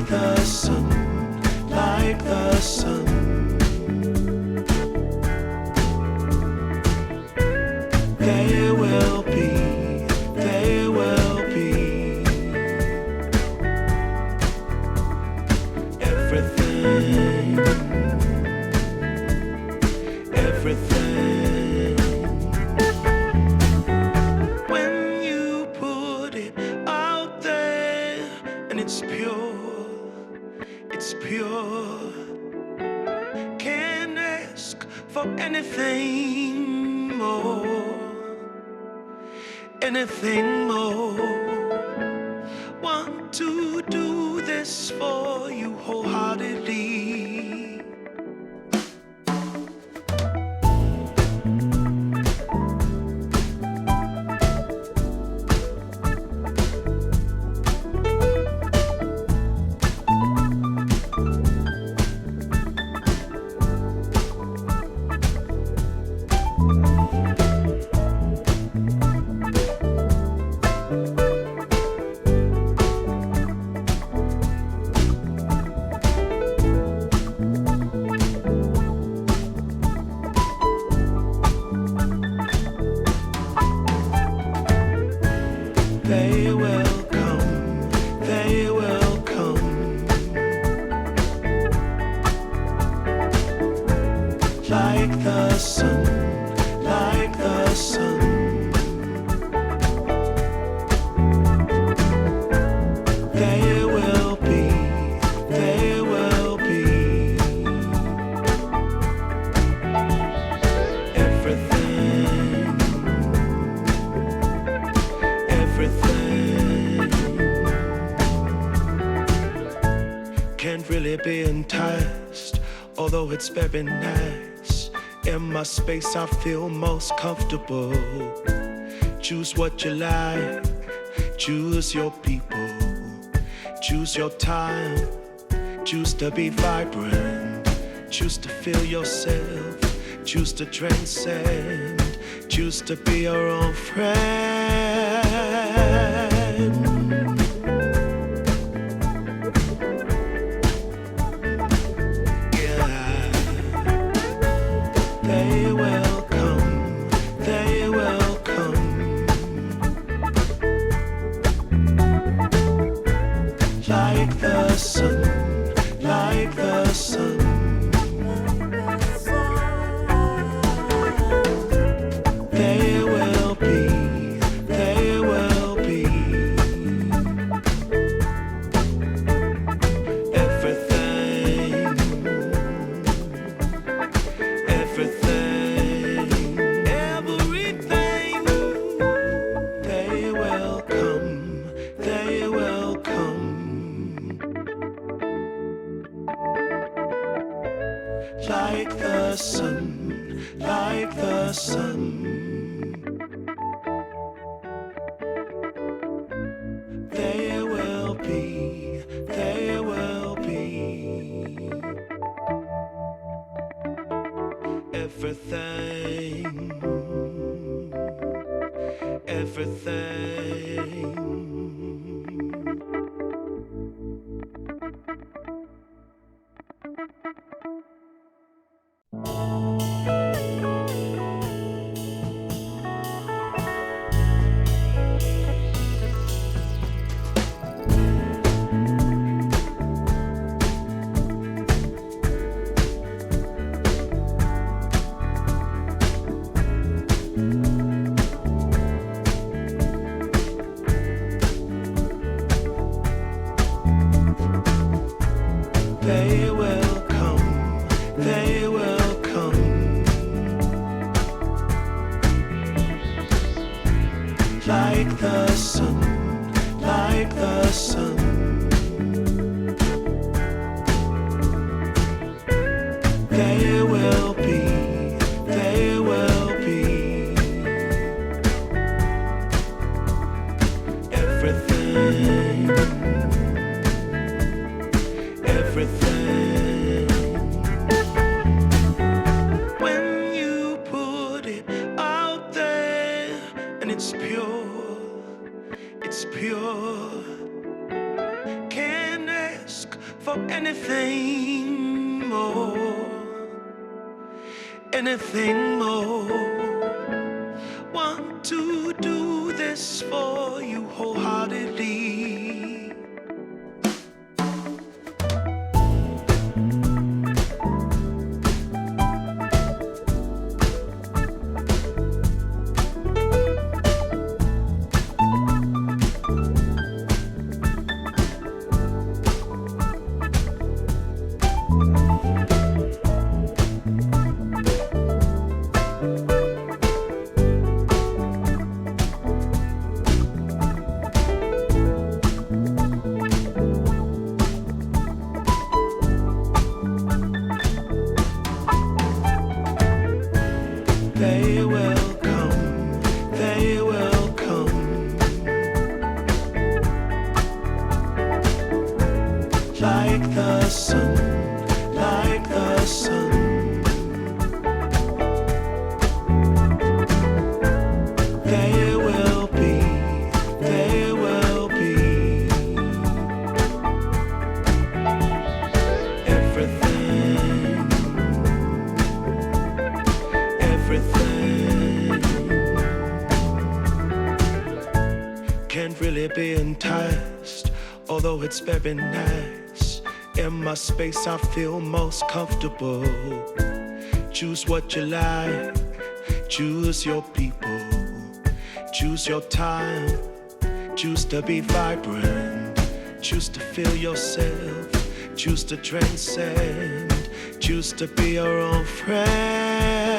the sun, like the sun. There will be everything, everything. When you put it out there and it's pure, it's pure. Can't ask for anything more, anything more. Want to do this for you wholeheartedly. They will come, they will come, like the sun, like the sun. There will be everything, everything. Can't really be enticed, although it's very nice. In my space I feel most comfortable. Choose what you like, choose your people, choose your time, choose to be vibrant, choose to feel yourself, choose to transcend, choose to be your own friend. Yeah, they will come, they will come, like the sun, like the sun. There will be everything, everything, everything. They will come, they will come, like the sun, like the sun. There will be everything, everything. They will come, they will come, like the sun, like the sun. There will be everything, everything. When you put it out there and it's pure, it's pure. Can't ask Anything more, anything more. Want to do this for you wholeheartedly. They will come, they will come, like the sun, like the sun. They will be, they will be everything, everything. Can't really be enticed, although it's very nice. In my space I feel most comfortable. Choose what you like, choose your people, choose your time, choose to be vibrant, choose to feel yourself, choose to transcend, choose to be your own friend.